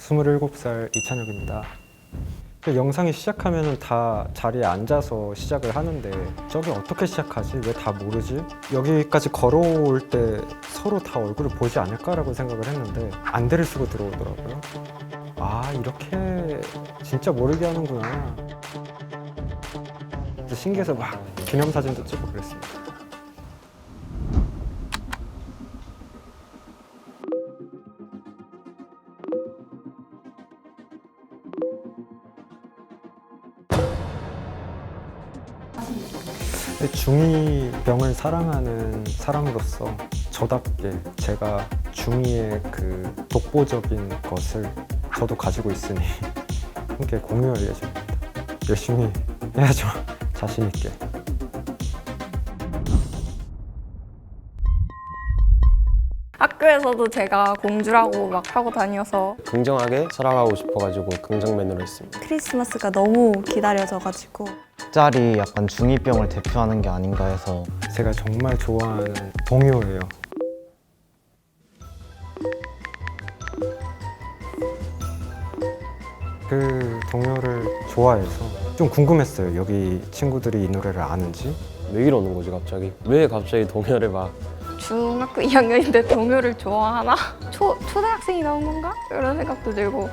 27살 이찬혁입니다. 영상이 시작하면 다 자리에 앉아서 시작을 하는데 저게 어떻게 시작하지? 왜 다 모르지? 여기까지 걸어올 때 서로 다 얼굴을 보지 않을까라고 생각을 했는데 안대를 쓰고 들어오더라고요. 아, 이렇게 진짜 모르게 하는구나. 신기해서 막 기념사진도 찍고 그랬습니다. 중2병을 사랑하는 사람으로서 저답게 제가 중2의 그 독보적인 것을 저도 가지고 있으니 함께 공유할 예정입니다. 열심히 해야죠. 자신 있게. 학교에서도 제가 공주라고 막 하고 다녀서 긍정하게 살아가고 싶어가지고 긍정맨으로 했습니다. 크리스마스가 너무 기다려져가지고 짤이 약간 중2병을 대표하는 게 아닌가 해서 제가 정말 좋아하는 동요예요. 그 동요를 좋아해서 좀 궁금했어요. 여기 친구들이 이 노래를 아는지. 왜 이러는 거지 갑자기? 왜 갑자기 동요를 막 중학교 2학년인데 동요를 좋아하나? 초등학생이 나온 건가? 이런 생각도 들고.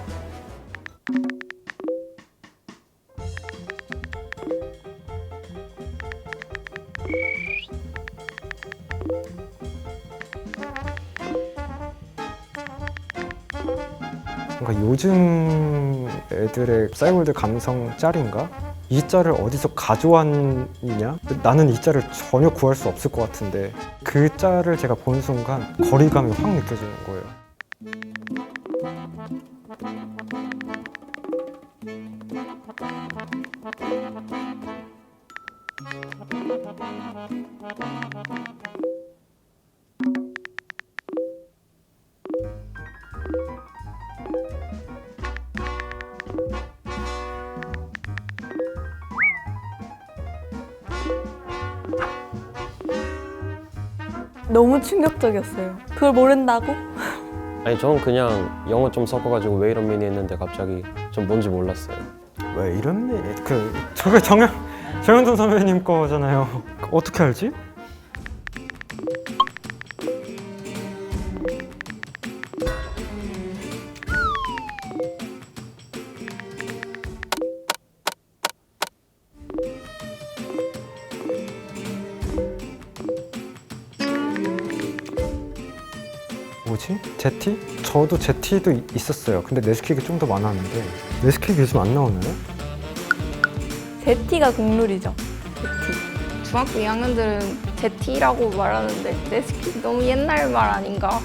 뭔가 요즘 애들의 싸이월드 감성 짤인가? 이 짤을 어디서 가져왔느냐? 나는 이 짤을 전혀 구할 수 없을 것 같은데 그 짤을 제가 본 순간 거리감이 확 느껴지는 거예요. 너무 충격적이었어요. 그걸 모른다고? 아니 저는 그냥 영어 좀 섞어가지고 왜 이런 미니 했는데 갑자기 전 뭔지 몰랐어요. 왜 이런 일? 저게 정현돈 선배님 거잖아요. 어떻게 알지? 뭐지? 제티? 저도 제티도 있었어요. 근데 네스킥이 좀 더 많았는데 네스킥이 요즘 안 나오나요? 제티가 국룰이죠. 제티. 중학교 2학년들은 제티라고 말하는데 네스킥 너무 옛날 말 아닌가?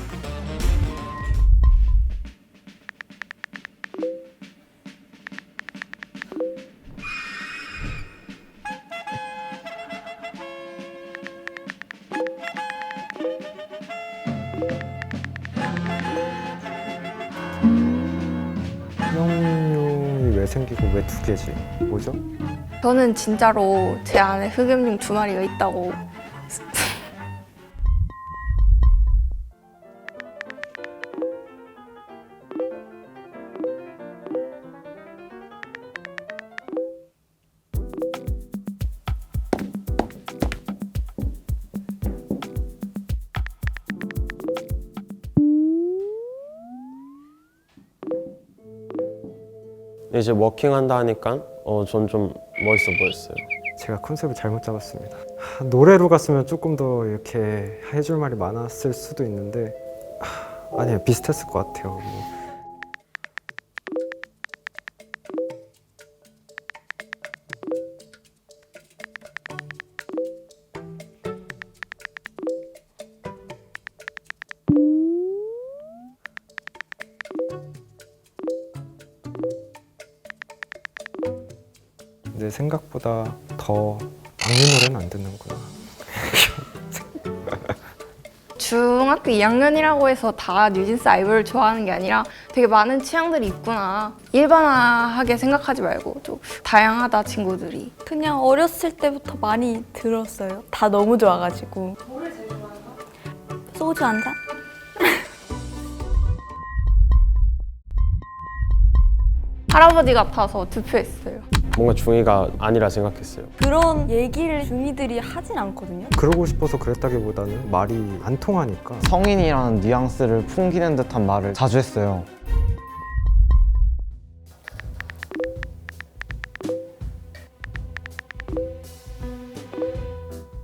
흑염룡이 왜 생기고 왜 두 개지? 뭐죠? 저는 진짜로 제 안에 흑염룡 2마리가 있다고. 이제 워킹한다 하니까 전 좀 멋있어 보였어요. 제가 컨셉을 잘못 잡았습니다. 노래로 갔으면 조금 더 이렇게 해줄 말이 많았을 수도 있는데 아니에요. 비슷했을 것 같아요. 내 생각보다 더 악리 노래는 안 듣는구나. 중학교 2학년이라고 해서 다 뉴진스 아이브를 좋아하는 게 아니라 되게 많은 취향들이 있구나. 일반화하게 생각하지 말고 좀 다양하다, 친구들이. 그냥 어렸을 때부터 많이 들었어요. 다 너무 좋아가지고. 노래 제일 좋아하는 거? 소주 한 잔? 할아버지 같아서 투표했어요. 뭔가 중2가 아니라 생각했어요. 그런 얘기를 중2들이 하진 않거든요. 그러고 싶어서 그랬다기보다는 말이 안 통하니까. 성인이라는 뉘앙스를 풍기는 듯한 말을 자주 했어요.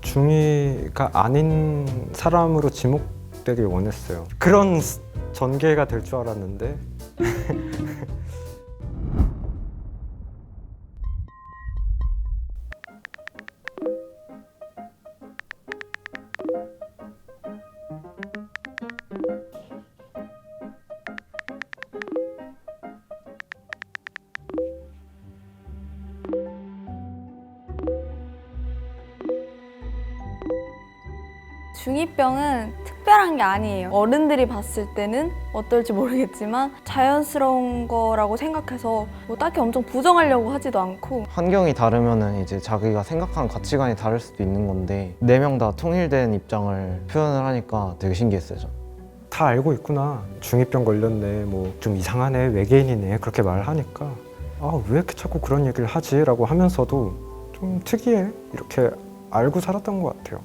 중2가 아닌 사람으로 지목되길 원했어요. 그런 전개가 될 줄 알았는데 중2병은 특별한 게 아니에요. 어른들이 봤을 때는 어떨지 모르겠지만 자연스러운 거라고 생각해서 뭐 딱히 엄청 부정하려고 하지도 않고 환경이 다르면은 이제 자기가 생각하는 가치관이 다를 수도 있는 건데 4명 다 통일된 입장을 표현을 하니까 되게 신기했어요. 저는. 다 알고 있구나. 중2병 걸렸네. 뭐 좀 이상하네. 외계인이네. 그렇게 말하니까 아, 왜 이렇게 자꾸 그런 얘기를 하지? 라고 하면서도 좀 특이해. 이렇게 알고 살았던 것 같아요.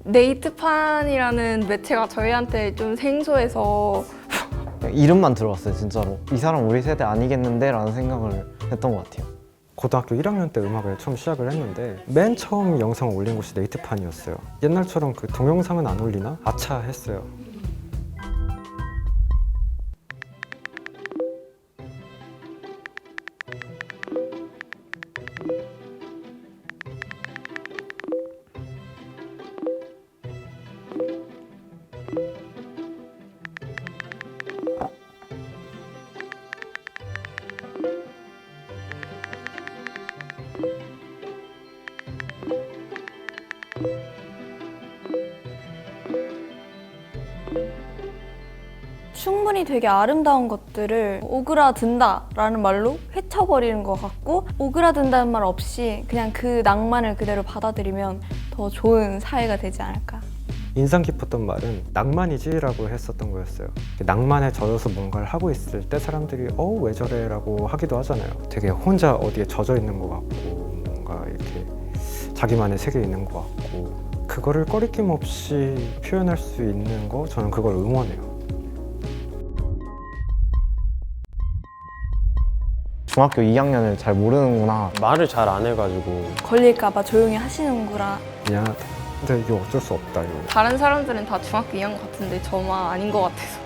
네이트판이라는 매체가 저희한테 좀 생소해서 이름만 들어봤어요, 진짜로. 이 사람 우리 세대 아니겠는데? 라는 생각을 했던 것 같아요. 고등학교 1학년 때 음악을 처음 시작을 했는데 맨 처음 영상을 올린 곳이 네이트판이었어요. 옛날처럼 그 동영상은 안 올리나? 아차 했어요. 충분히 되게 아름다운 것들을 오그라든다 라는 말로 헤쳐버리는 것 같고 오그라든다는 말 없이 그냥 그 낭만을 그대로 받아들이면 더 좋은 사회가 되지 않을까. 인상 깊었던 말은 낭만이지라고 했었던 거였어요. 낭만에 젖어서 뭔가를 하고 있을 때 사람들이 왜 저래? 라고 하기도 하잖아요. 되게 혼자 어디에 젖어 있는 것 같고 뭔가 이렇게 자기만의 세계에 있는 것 같고 그거를 꺼리낌 없이 표현할 수 있는 거 저는 그걸 응원해요. 중학교 2학년을 잘 모르는구나. 말을 잘 안 해가지고 걸릴까봐 조용히 하시는구나. 미안하다. 근데 이게 어쩔 수 없다 이거. 다른 사람들은 다 중학교 2학년 같은데 저만 아닌 것 같아서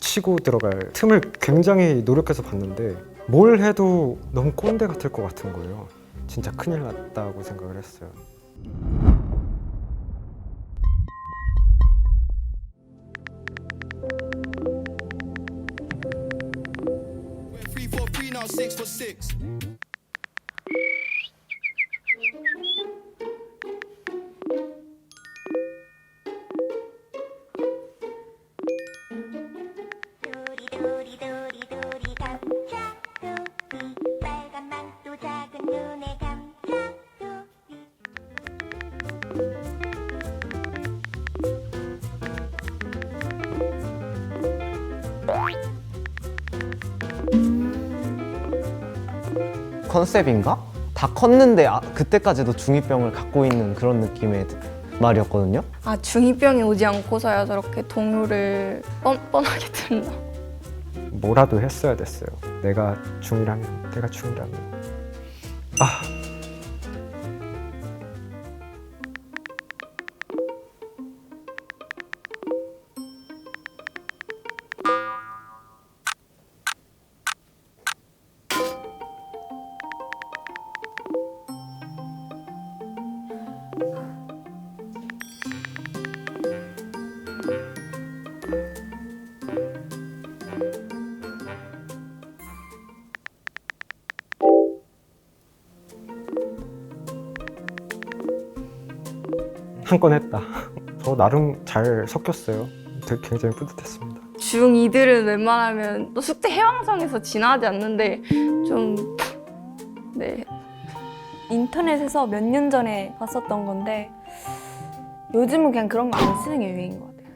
치고 들어갈 틈을 굉장히 노력해서 봤는데 뭘 해도 너무 꼰대 같을 것 같은 거예요. 진짜 큰일 났다고 생각을 했어요. Three, four, three, now 6 for 6. 도리도리도리도리 감자 도리 빨간 망토 작은 눈에 감자 도리 컨셉인가? 다 컸는데 그때까지도 중2병을 갖고 있는 그런 느낌의 말이었거든요. 아 중2병이 오지 않고서야 저렇게 동요를 뻔뻔하게 듣나. 뭐라도 했어야 됐어요. 내가 중1이라면 내가 중1이라면 아 한 건 했다. 저 나름 잘 섞였어요. 되게 굉장히 뿌듯했습니다. 중2들은 웬만하면 또 숙제 해왕성에서 지나지 않는데 좀 네. 인터넷에서 몇 년 전에 봤었던 건데 요즘은 그냥 그런 거 안 쓰는 게 유행인 것 같아요.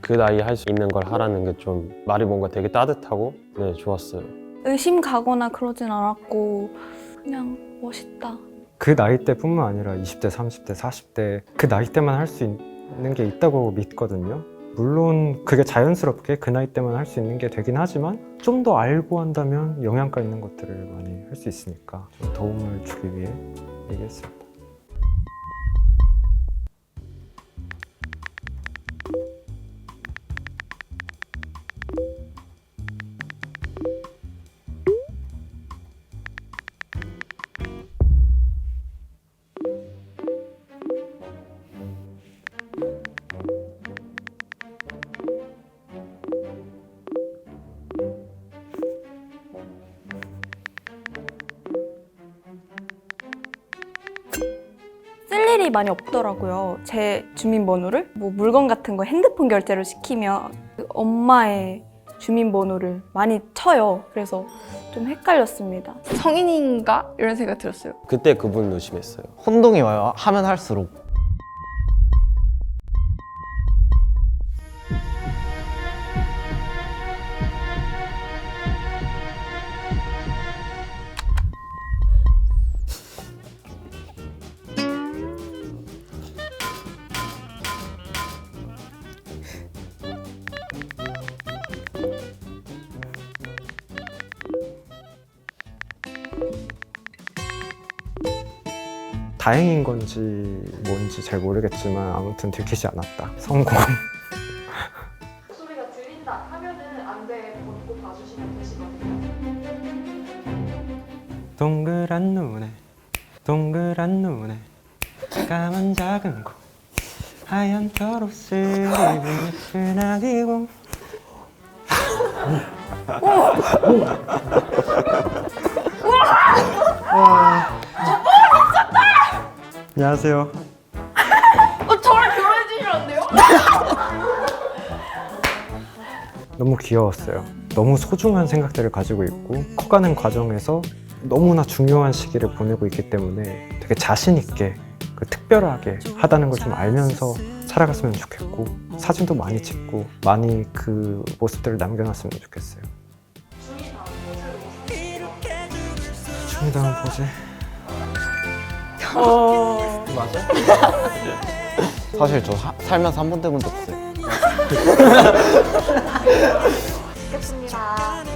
그 나이에 할 수 있는 걸 하라는 게 좀 말이 뭔가 되게 따뜻하고 네, 좋았어요. 의심 가거나 그러진 않았고 그냥 멋있다. 그 나이 때뿐만 아니라 20대, 30대, 40대 그 나이 때만 할 수 있는 게 있다고 믿거든요. 물론 그게 자연스럽게 그 나이 때만 할 수 있는 게 되긴 하지만 좀 더 알고 한다면 영양가 있는 것들을 많이 할 수 있으니까 좀 도움을 주기 위해 얘기했습니다. 쓸 일이 많이 없더라고요. 제 주민번호를 뭐 물건 같은 거 핸드폰 결제를 시키면 그 엄마의 주민번호를 많이 쳐요. 그래서 좀 헷갈렸습니다. 성인인가? 이런 생각 들었어요. 그때 그분 의심했어요. 혼동이 와요. 하면 할수록. 다행인 건지 뭔지 잘 모르겠지만 아무튼 들키지 않았다. 성공. 목소리가 들린다 하면은 안대 벗고 봐주시면 되시거든요. 동그란 눈에 동그란 눈에 까만 작은 코 하얀 털옷을 입은 예쁜 아기고 안녕하세요. 저랑 결혼해 주시면 안 돼요? 너무 귀여웠어요. 너무 소중한 생각들을 가지고 있고 커가는 과정에서 너무나 중요한 시기를 보내고 있기 때문에 되게 자신 있게 그 특별하게 하다는 걸 좀 알면서 살아갔으면 좋겠고 사진도 많이 찍고 많이 그 모습들을 남겨놨으면 좋겠어요. 춤이 다음 포즈. 사실 저 살면서 한 번도 해본 적 없어요. 좋겠습니다.